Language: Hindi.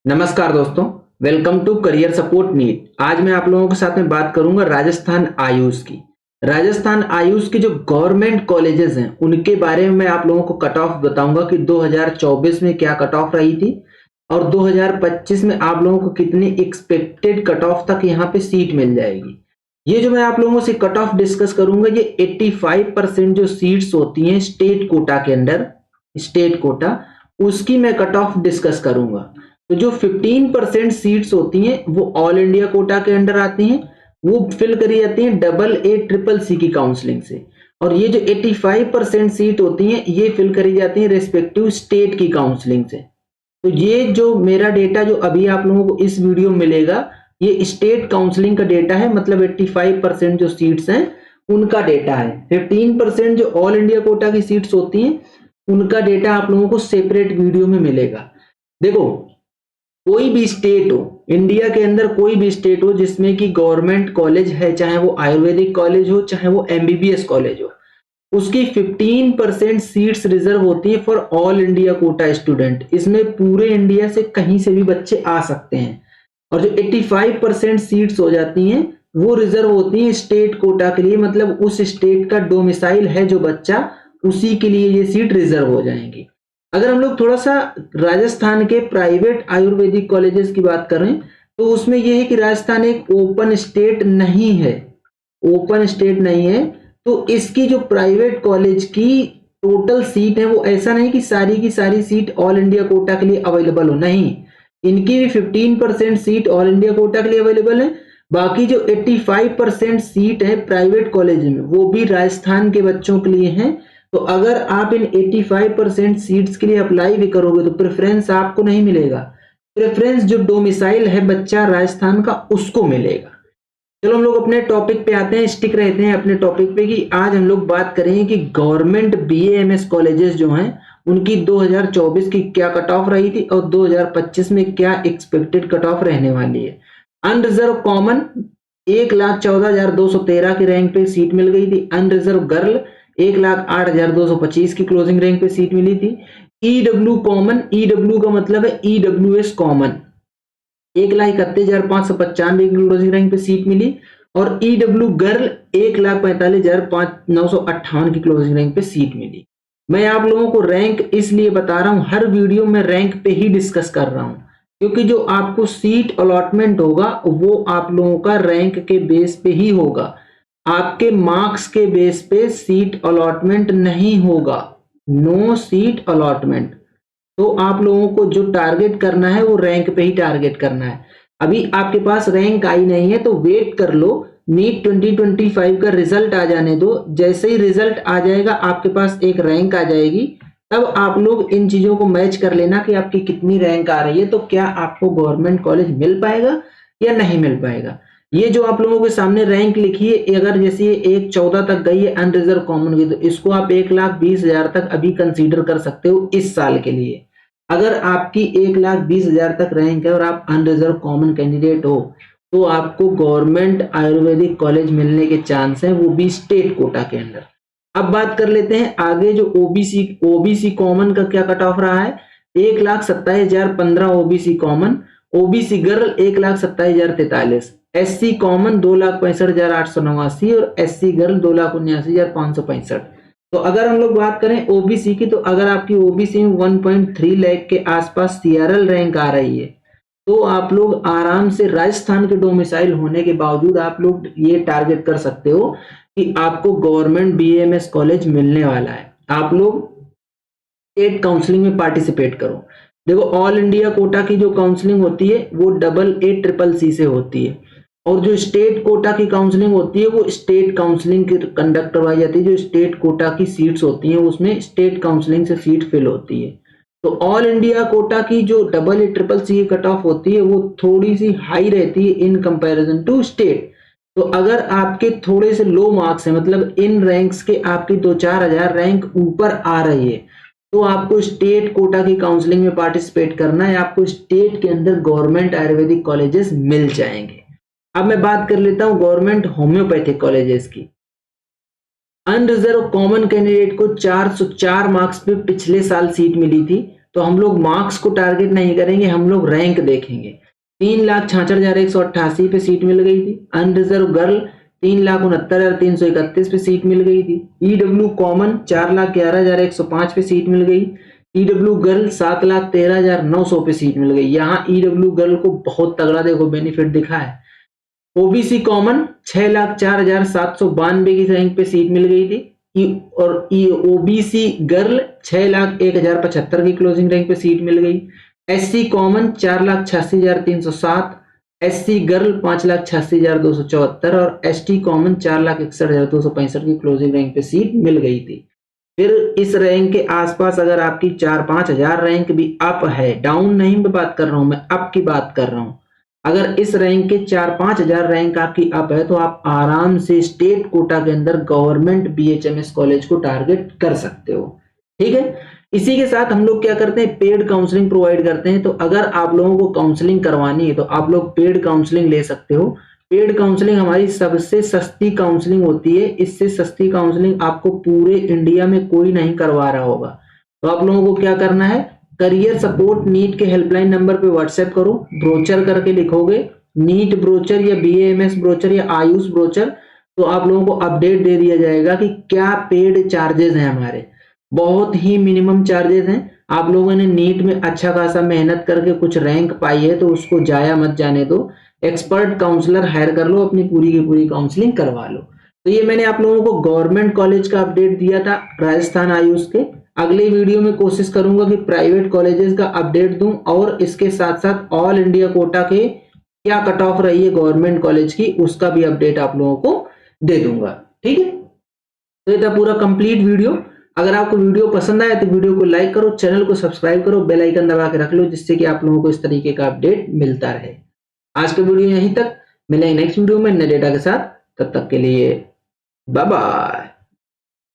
नमस्कार दोस्तों, welcome to career support NEET. आज मैं आप लोगों के साथ में बात करूंगा राजस्थान आयुष की। राजस्थान आयुष के जो गवर्नमेंट कॉलेजेस हैं उनके बारे में मैं आप लोगों को कट ऑफ बताऊंगा कि 2024 में क्या कट ऑफ रही थी और 2025 में आप लोगों को कितनी एक्सपेक्टेड कट ऑफ तक यहाँ पे सीट मिल जाएगी। ये जो मैं आप लोगों से कट ऑफ डिस्कस करूंगा, ये 85% जो सीट्स होती हैं स्टेट कोटा के अंदर, स्टेट कोटा, उसकी मैं कट ऑफ डिस्कस करूंगा। तो जो 15% सीट्स होती हैं वो ऑल इंडिया कोटा के अंडर आती हैं, वो फिल करी जाती हैं AA CCC की काउंसलिंग से। और ये जो 85% सीट होती हैं ये फिल करी जाती हैं रेस्पेक्टिव स्टेट की काउंसलिंग से। तो ये जो मेरा डेटा जो अभी आप लोगों को इस वीडियो में मिलेगा, ये स्टेट काउंसलिंग का डेटा है, मतलब 85% जो सीट्स हैं उनका डेटा है। 15% जो ऑल इंडिया कोटा की सीट्स होती हैं उनका डेटा आप लोगों को सेपरेट वीडियो में मिलेगा। देखो, कोई भी स्टेट हो, इंडिया के अंदर कोई भी स्टेट हो जिसमें कि गवर्नमेंट कॉलेज है, चाहे वो आयुर्वेदिक कॉलेज हो चाहे वो MBBS कॉलेज हो, उसकी 15% सीट्स रिजर्व होती है for all India quota student. इसमें पूरे इंडिया से कहीं से भी बच्चे आ सकते हैं। और जो 85% सीट्स हो जाती हैं वो रिजर्व होती हैं स्टेट कोटा के लिए, मतलब उस स्टेट का डोमिसाइल है जो बच्चा, उसी के लिए ये सीट रिजर्व हो जाएंगी। अगर हम लोग थोड़ा सा राजस्थान के प्राइवेट आयुर्वेदिक कॉलेजेस की बात करें तो उसमें यह है कि राजस्थान एक ओपन स्टेट नहीं है, ओपन स्टेट नहीं है। तो इसकी जो प्राइवेट कॉलेज की टोटल सीट है वो ऐसा नहीं कि सारी की सारी सीट ऑल इंडिया कोटा के लिए अवेलेबल हो, नहीं, इनकी भी 15% सीट ऑल इंडिया कोटा के लिए अवेलेबल है। बाकी जो 85% सीट है प्राइवेट कॉलेज में वो भी राजस्थान के बच्चों के लिए हैं। तो अगर आप इन 85% सीट्स के लिए अप्लाई भी करोगे तो प्रेफरेंस आपको नहीं मिलेगा, प्रेफरेंस जो डोमिसाइल है बच्चा राजस्थान का उसको मिलेगा। चलो हम लोग अपने टॉपिक पे आते हैं, स्टिक रहते हैं अपने टॉपिक पे कि आज हम लोग बात करेंगे कि गवर्नमेंट BAMS कॉलेजेस जो हैं उनकी 2024 की क्या कट ऑफ रही थी और 2025 में क्या एक्सपेक्टेड कट ऑफ रहने वाली है। अनरिजर्व कॉमन 1,14,213 की रैंक पे सीट मिल गई थी। अनरिजर्व गर्ल 1,08,225 की क्लोजिंग रैंक पे सीट मिली थी। EW कॉमन, EW का मतलब है EWS कॉमन, 1,31,595 की क्लोजिंग रैंक पे सीट मिली। और EW गर्ल 1,45,958 की क्लोजिंग रैंक पे सीट मिली। मैं आप लोगों को रैंक इसलिए बता रहा हूं, हर वीडियो में रैंक पे ही डिस्कस कर रहा हूं, क्योंकि जो आपको सीट अलॉटमेंट होगा वो आप लोगों का रैंक के बेस पे ही होगा, आपके मार्क्स के बेस पे सीट अलॉटमेंट नहीं होगा, नो सीट अलॉटमेंट। तो आप लोगों को जो टारगेट करना है वो रैंक पे ही टारगेट करना है। अभी आपके पास रैंक आई नहीं है तो वेट कर लो, नीट 2025 का रिजल्ट आ जाने दो। जैसे ही रिजल्ट आ जाएगा आपके पास एक रैंक आ जाएगी, तब आप लोग इन चीजों को मैच कर लेना कि आपकी कितनी रैंक आ रही है, तो क्या आपको गवर्नमेंट कॉलेज मिल पाएगा या नहीं मिल पाएगा। ये जो आप लोगों के सामने रैंक लिखी है, अगर जैसे 1,14 तक गई है अनरिजर्व कॉमन की, तो इसको आप 1,20,000 तक अभी कंसीडर कर सकते हो इस साल के लिए। अगर आपकी 1,20,000 तक रैंक है और आप अनरिजर्व कॉमन कैंडिडेट हो तो आपको गवर्नमेंट आयुर्वेदिक कॉलेज मिलने के चांस हैं, वो भी स्टेट कोटा के अंदर। अब बात कर लेते हैं आगे, जो ओबीसी कॉमन का क्या कट ऑफ रहा है। 1,27,015 OBC common, OBC girl 1,27,043, SC common 2,65,889 और SC गर्ल 2,79,565। तो अगर हम लोग बात करें ओबीसी की, तो अगर आपकी ओबीसी में 1.3 लाख के आसपास CRL रैंक आ रही है तो आप लोग आराम से राजस्थान के डोमिसाइल होने के बावजूद आप लोग ये टारगेट कर सकते हो कि आपको गवर्नमेंट BAMS कॉलेज मिलने वाला है। आप लोग स्टेट काउंसलिंग में पार्टिसिपेट करो। देखो, ऑल इंडिया कोटा की जो काउंसलिंग होती है वो AA CCC से होती है, और जो स्टेट कोटा की काउंसलिंग होती है वो स्टेट काउंसलिंग की कंडक्ट करवाई जाती है। जो स्टेट कोटा की सीट्स होती हैं उसमें स्टेट काउंसलिंग से सीट फिल होती है। तो ऑल इंडिया कोटा की जो AA CCC की कट ऑफ होती है वो थोड़ी सी हाई रहती है इन कंपैरिजन टू स्टेट। तो अगर आपके थोड़े से लो मार्क्स है, मतलब इन रैंक्स के आपकी 2-4 हजार रैंक ऊपर आ रही है, तो आपको स्टेट कोटा की काउंसलिंग में पार्टिसिपेट करना है, आपको स्टेट के अंदर गवर्नमेंट आयुर्वेदिक कॉलेजेस मिल जाएंगे। अब मैं बात कर लेता हूं गवर्नमेंट होम्योपैथिक कॉलेजेस की। अनरिजर्व कॉमन कैंडिडेट को 404 मार्क्स पे पिछले साल सीट मिली थी। तो हम लोग मार्क्स को टारगेट नहीं करेंगे, हम लोग रैंक देखेंगे। 3,66,188 पे सीट मिल गई थी। अनरिजर्व गर्ल 3,69,331 पे सीट मिल गई थी। ईडब्ल्यू कॉमन 4,11,105 पे सीट मिल गई। ईडब्ल्यू गर्ल 7,13,900 पे सीट मिल गई। यहाँ ईडब्ल्यू गर्ल को बहुत तगड़ा देखो बेनिफिट दिखा है। ओबीसी कॉमन 6,04,792 की रैंक पे सीट मिल गई थी और ओबीसी गर्ल 6,01,075 की क्लोजिंग रैंक पे सीट मिल गई। एससी कॉमन 4,86,307, एससी गर्ल 5,86,274 और एसटी कॉमन 4,61,265 की क्लोजिंग रैंक पे सीट मिल गई थी। फिर इस रैंक के आसपास अगर आपकी 4-5 हजार रैंक भी अप है, डाउन नहीं मैं बात कर रहा हूं, मैं अप की बात कर रहा हूं। अगर इस रैंक के 4-5 हजार रैंक आपकी अप है तो आप आराम से स्टेट कोटा के अंदर गवर्नमेंट बीएचएमएस कॉलेज को टारगेट कर सकते हो। ठीक है, इसी के साथ हम लोग क्या करते हैं, पेड काउंसलिंग प्रोवाइड करते हैं। तो अगर आप लोगों को काउंसलिंग करवानी है तो आप लोग पेड काउंसलिंग ले सकते हो। पेड काउंसलिंग हमारी सबसे सस्ती काउंसलिंग होती है। इससे सस्ती काउंसलिंग आपको पूरे इंडिया में कोई नहीं करवा रहा होगा। तो आप लोगों को क्या करना है, करियर सपोर्ट नीट के हेल्पलाइन नंबर पे व्हाट्सएप करो, ब्रोचर करके लिखोगे, नीट ब्रोचर या बीएएमएस ब्रोचर या आयुष ब्रोचर, तो आप लोगों को अपडेट दे दिया जाएगा कि क्या पेड चार्जेस हैं हमारे। बहुत ही मिनिमम चार्जेस हैं। आप लोगों ने नीट में अच्छा खासा मेहनत करके कुछ रैंक पाई है तो उसको जाया मत जाने दो। एक्सपर्ट काउंसलर हायर कर लो, अपनी पूरी की पूरी काउंसलिंग करवा लो। तो ये मैंने आप लोगों को गवर्नमेंट कॉलेज का अपडेट दिया था राजस्थान आयुष के। अगले वीडियो में कोशिश करूंगा कि प्राइवेट कॉलेजेस का अपडेट दूं और इसके साथ साथ ऑल इंडिया कोटा के क्या कट ऑफ रही है गवर्नमेंट कॉलेज की, उसका भी अपडेट आप लोगों को दे दूंगा। ठीक है, तो ये था पूरा कंप्लीट वीडियो। अगर आपको वीडियो पसंद आया तो वीडियो को लाइक करो, चैनल को सब्सक्राइब करो, बेल आइकन दबा के रख लो जिससे कि आप लोगों को इस तरीके का अपडेट मिलता रहे। आज का वीडियो यहीं तक, मिलेंगे नेक्स्ट वीडियो में नए डेटा के साथ। तब तक के लिए बाय बाय।